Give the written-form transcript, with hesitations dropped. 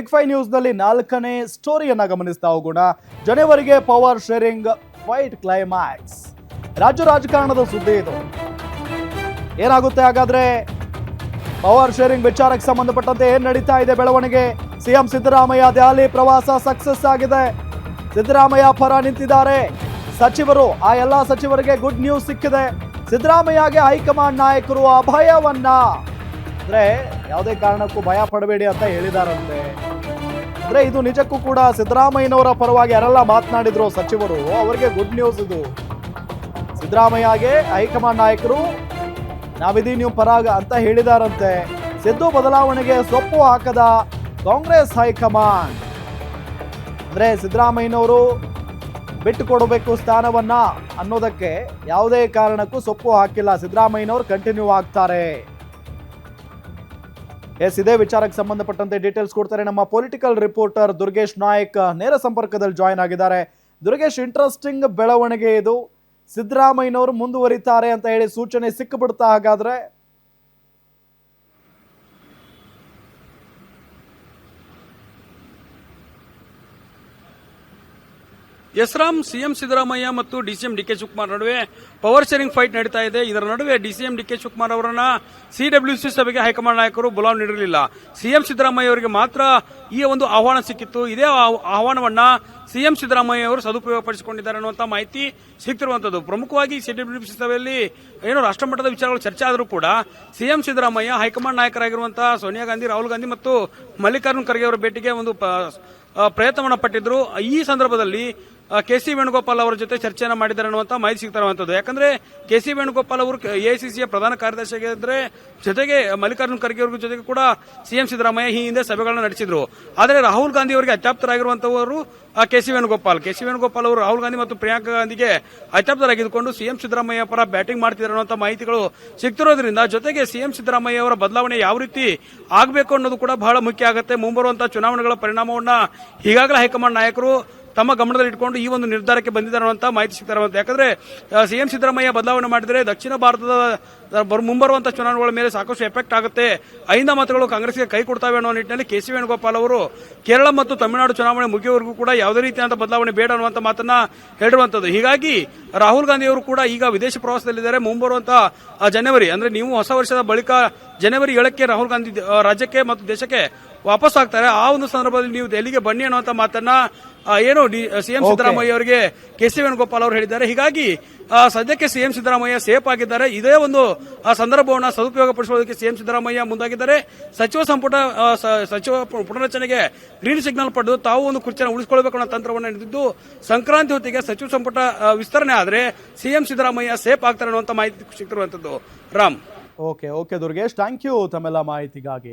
Big 5 news ನಲ್ಲಿ 4ನೇ ಸ್ಟೋರಿಯನ್ನ ಗಮನಿಸ್ತಾ ಹೋಗೋಣ. ಜನವರಿಗೆ ಪವರ್ ಶೇರಿಂಗ್ ಫೈಟ್ ಕ್ಲೈಮ್ಯಾಕ್ಸ್. ರಾಜ್ಯ ರಾಜಕಾರಣದ ಸುದ್ದಿ ಇದು. ಏನಾಗುತ್ತೆ ಹಾಗಾದ್ರೆ? ಪವರ್ ಶೇರಿಂಗ್ ವಿಚಾರಕ್ಕೆ ಸಂಬಂಧಪಟ್ಟಂತೆ ಏನ್ ನಡೀತಾ ಇದೆ ಬೆಳವಣಿಗೆ? ಸಿಎಂ ಸಿದ್ದರಾಮಯ್ಯ ದೆಹಲಿ ಪ್ರವಾಸ ಸಕ್ಸಸ್ ಆಗಿದೆ. ಸಿದ್ದರಾಮಯ್ಯ ಪರ ನಿಂತಿದ್ದಾರೆ ಸಚಿವರು. ಆ ಎಲ್ಲಾ ಸಚಿವರಿಗೆ ಗುಡ್ ನ್ಯೂಸ್ ಸಿಕ್ಕಿದೆ. ಸಿದ್ದರಾಮಯ್ಯಗೆ ಹೈಕಮಾಂಡ್ ನಾಯಕರು ಅಭಯವನ್ನ, ಅಂದ್ರೆ ಯಾವುದೇ ಕಾರಣಕ್ಕೂ ಭಯ ಪಡಬೇಡಿ ಅಂತ ಹೇಳಿದಾರಂತೆ. ಅಂದ್ರೆ ಇದು ನಿಜಕ್ಕೂ ಕೂಡ ಸಿದ್ದರಾಮಯ್ಯನವರ ಪರವಾಗಿ ಯಾರೆಲ್ಲ ಮಾತನಾಡಿದ್ರು ಸಚಿವರು, ಅವರಿಗೆ ಗುಡ್ ನ್ಯೂಸ್ ಇದು. ಸಿದ್ದರಾಮಯ್ಯಗೆ ಹೈಕಮಾಂಡ್ ನಾಯಕರು ನಾವಿದೀವಿ ನೀವು ಪರಾಗ ಅಂತ ಹೇಳಿದಾರಂತೆ. ಸಿದ್ದು ಬದಲಾವಣೆಗೆ ಸೊಪ್ಪು ಹಾಕದ ಕಾಂಗ್ರೆಸ್ ಹೈಕಮಾಂಡ್. ಅಂದ್ರೆ ಸಿದ್ದರಾಮಯ್ಯನವರು ಬಿಟ್ಟು ಕೊಡಬೇಕು ಸ್ಥಾನವನ್ನ ಅನ್ನೋದಕ್ಕೆ ಯಾವುದೇ ಕಾರಣಕ್ಕೂ ಸೊಪ್ಪು ಹಾಕಿಲ್ಲ. ಸಿದ್ದರಾಮಯ್ಯನವರು ಕಂಟಿನ್ಯೂ ಆಗ್ತಾರೆ. ಇದೇ ವಿಚಾರಕ್ಕೆ ಸಂಬಂಧಪಟ್ಟಂತೆ ಡೀಟೇಲ್ಸ್ ಕೊಡ್ತಾರೆ ನಮ್ಮ ಪೊಲಿಟಿಕಲ್ ರಿಪೋರ್ಟರ್ ದುರ್ಗೇಶ್ ನಾಯಕ್. ನೇರ ಸಂಪರ್ಕದಲ್ಲಿ ಜಾಯಿನ್ ಆಗಿದ್ದಾರೆ. ದುರ್ಗೇಶ್, ಇಂಟ್ರೆಸ್ಟಿಂಗ್ ಬೆಳವಣಿಗೆ ಇದು. ಸಿದ್ದರಾಮಯ್ಯನವರು ಮುಂದುವರಿತಾರೆ ಅಂತ ಹೇಳಿ ಸೂಚನೆ ಸಿಕ್ಕಿಬಿಡ್ತಾ ಹಾಗಾದ್ರೆ? ಎಸ್ರಾಮ್, ಸಿಎಂ ಸಿದ್ದರಾಮಯ್ಯ ಮತ್ತು ಡಿಸಿಎಂ ಡಿಕೆ ಶಿವಕುಮಾರ್ ನಡುವೆ ಪವರ್ ಶೇರಿಂಗ್ ಫೈಟ್ ನಡೀತಾ ಇದೆ. ಇದರ ನಡುವೆ ಡಿಸಿಎಂ ಡಿಕೆ ಶಿವಕುಮಾರ್ ಅವರನ್ನ ಸಿಡಬ್ಲ್ಯೂಸಿ ಸಭೆಗೆ ಹೈಕಮಾಂಡ್ ನಾಯಕರು ಬುಲಾವ್ ನೀಡಿರಲಿಲ್ಲ. ಸಿಎಂ ಸಿದ್ದರಾಮಯ್ಯ ಅವರಿಗೆ ಮಾತ್ರ ಈ ಒಂದು ಆಹ್ವಾನ ಸಿಕ್ಕಿತ್ತು. ಇದೇ ಆಹ್ವಾನವನ್ನ ಸಿಎಂ ಸಿದ್ದರಾಮಯ್ಯ ಅವರು ಸದುಪಯೋಗಪಡಿಸಿಕೊಂಡಿದ್ದಾರೆ ಅನ್ನುವಂಥ ಮಾಹಿತಿ ಸಿಗ್ತಿರುವಂತದ್ದು. ಪ್ರಮುಖವಾಗಿ ಸಿಡಬ್ಲ್ಯೂಸಿ ಸಭೆಯಲ್ಲಿ ಏನು ರಾಷ್ಟ್ರಮಟ್ಟದ ವಿಚಾರಗಳು ಚರ್ಚೆ ಆದರೂ ಕೂಡ ಸಿಎಂ ಸಿದ್ದರಾಮಯ್ಯ ಹೈಕಮಾಂಡ್ ನಾಯಕರಾಗಿರುವಂತಹ ಸೋನಿಯಾ ಗಾಂಧಿ, ರಾಹುಲ್ ಗಾಂಧಿ ಮತ್ತು ಮಲ್ಲಿಕಾರ್ಜುನ್ ಖರ್ಗೆ ಅವರ ಭೇಟಿಗೆ ಒಂದು ಪ್ರಯತ್ನವನ್ನು ಪಟ್ಟಿದ್ರು. ಈ ಸಂದರ್ಭದಲ್ಲಿ ಕೆಸಿ ವೇಣುಗೋಪಾಲ್ ಅವರ ಜೊತೆ ಚರ್ಚೆಯನ್ನು ಮಾಡಿದ್ದಾರೆ ಅನ್ನುವಂಥ ಮಾಹಿತಿ ಸಿಗ್ತಿರುವಂತದ್ದು. ಯಾಕಂದ್ರೆ ಕೆಸಿ ವೇಣುಗೋಪಾಲ್ ಅವರು ಎಐಸಿಸಿಯ ಪ್ರಧಾನ ಕಾರ್ಯದರ್ಶಿಯಾಗಿದ್ದರೆ, ಜೊತೆಗೆ ಮಲ್ಲಿಕಾರ್ಜುನ್ ಖರ್ಗೆ ಅವರ ಜೊತೆಗೆ ಕೂಡ ಸಿಎಂ ಸಿದ್ದರಾಮಯ್ಯ ಈ ಹಿಂದೆ ಸಭೆಗಳನ್ನು ನಡೆಸಿದ್ರು. ಆದರೆ ರಾಹುಲ್ ಗಾಂಧಿ ಅವರಿಗೆ ಅತ್ಯಾಪ್ತರಾಗಿರುವಂತವರು ಕೆಸಿ ವೇಣುಗೋಪಾಲ್ ಅವರು ರಾಹುಲ್ ಗಾಂಧಿ ಮತ್ತು ಪ್ರಿಯಾಂಕಾ ಗಾಂಧಿಗೆ ಅತ್ಯಾಪ್ತರಾಗಿದ್ದುಕೊಂಡು ಸಿಎಂ ಸಿದ್ದರಾಮಯ್ಯ ಪರ ಬ್ಯಾಟಿಂಗ್ ಮಾಡ್ತಿದ್ದಾರೆ ಅನ್ನುವಂಥ ಮಾಹಿತಿಗಳು ಸಿಗ್ತಿರೋದ್ರಿಂದ, ಜೊತೆಗೆ ಸಿಎಂ ಸಿದ್ದರಾಮಯ್ಯ ಅವರ ಬದಲಾವಣೆ ಯಾವ ರೀತಿ ಆಗಬೇಕು ಅನ್ನೋದು ಕೂಡ ಬಹಳ ಮುಖ್ಯ ಆಗುತ್ತೆ. ಮುಂಬರುವಂತಹ ಚುನಾವಣೆಗಳ ಪರಿಣಾಮವನ್ನ ಈಗಾಗಲೇ ಹೈಕಮಾಂಡ್ ನಾಯಕರು ತಮ್ಮ ಗಮನದಲ್ಲಿ ಇಟ್ಕೊಂಡು ಈ ಒಂದು ನಿರ್ಧಾರಕ್ಕೆ ಬಂದಿದ್ದಾರೆ ಅನ್ನುವಂಥ ಮಾಹಿತಿ ಸಿಗ್ತಾ ಇರುವಂತ. ಯಾಕಂದ್ರೆ ಸಿಎಂ ಸಿದ್ದರಾಮಯ್ಯ ಬದಲಾವಣೆ ಮಾಡಿದರೆ ದಕ್ಷಿಣ ಭಾರತದ ಮುಂಬರುವಂತಹ ಚುನಾವಣೆಗಳ ಮೇಲೆ ಸಾಕಷ್ಟು ಎಫೆಕ್ಟ್ ಆಗುತ್ತೆ, ಐಂದ ಮತಗಳು ಕಾಂಗ್ರೆಸ್ಗೆ ಕೈ ಕೊಡ್ತಾವೆ ಅನ್ನೋ ನಿಟ್ಟಿನಲ್ಲಿ ಕೆಸಿ ವೇಣುಗೋಪಾಲ್ ಅವರು ಕೇರಳ ಮತ್ತು ತಮಿಳುನಾಡು ಚುನಾವಣೆ ಮುಗಿಯುವವರೆಗೂ ಕೂಡ ಯಾವುದೇ ರೀತಿಯಾದ ಬದಲಾವಣೆ ಬೇಡ ಅನ್ನುವಂಥ ಮಾತನ್ನ ಹೇಳಿರುವಂತದ್ದು. ಹೀಗಾಗಿ ರಾಹುಲ್ ಗಾಂಧಿ ಅವರು ಕೂಡ ಈಗ ವಿದೇಶ ಪ್ರವಾಸದಲ್ಲಿದ್ದಾರೆ. ಮುಂಬರುವಂತಹ ಜನವರಿ, ಅಂದ್ರೆ ನೀವು ಹೊಸ ವರ್ಷದ ಬಳಿಕ ಜನವರಿ 7ಕ್ಕೆ ರಾಹುಲ್ ಗಾಂಧಿ ರಾಜ್ಯಕ್ಕೆ ಮತ್ತು ದೇಶಕ್ಕೆ ವಾಪಸ್ ಆಗ್ತಾರೆ. ಆ ಒಂದು ಸಂದರ್ಭದಲ್ಲಿ ನೀವು ದೆಹಲಿಗೆ ಬನ್ನಿ ಅನ್ನುವಂಥ ಮಾತನ್ನ ಏನು ಸಿಎಂ ಸಿದ್ದರಾಮಯ್ಯ ಅವರಿಗೆ ಕೆಸಿ ವೇಣುಗೋಪಾಲ್ ಅವರು ಹೇಳಿದ್ದಾರೆ. ಹೀಗಾಗಿ ಸದ್ಯಕ್ಕೆ ಸಿಎಂ ಸಿದ್ದರಾಮಯ್ಯ ಸೇಫ್ ಆಗಿದ್ದಾರೆ. ಇದೇ ಒಂದು ಸಂದರ್ಭವನ್ನು ಸದುಪಯೋಗಪಡಿಸುವುದಕ್ಕೆ ಸಿಎಂ ಸಿದ್ದರಾಮಯ್ಯ ಮುಂದಾಗಿದ್ದಾರೆ. ಸಚಿವ ಪುನರಚನೆಗೆ ಗ್ರೀನ್ ಸಿಗ್ನಲ್ ಪಡೆದು ತಾವು ಒಂದು ಕುರ್ಚಿಯನ್ನು ಉಳಿಸಿಕೊಳ್ಳಬೇಕು ಅನ್ನೋ ತಂತ್ರವನ್ನು ನಡೆದಿದ್ದು, ಸಂಕ್ರಾಂತಿ ಹೊತ್ತಿಗೆ ಸಚಿವ ಸಂಪುಟ ವಿಸ್ತರಣೆ ಆದರೆ ಸಿಎಂ ಸಿದ್ದರಾಮಯ್ಯ ಸೇಫ್ ಆಗ್ತಾರೆ ಅನ್ನುವಂಥ ಮಾಹಿತಿ ಸಿಗ್ತಿರುವಂತದ್ದು. Ram. Okay Durgesh, thank you ತಮ್ಮೆಲ್ಲ ಮಾಹಿತಿಗಾಗಿ.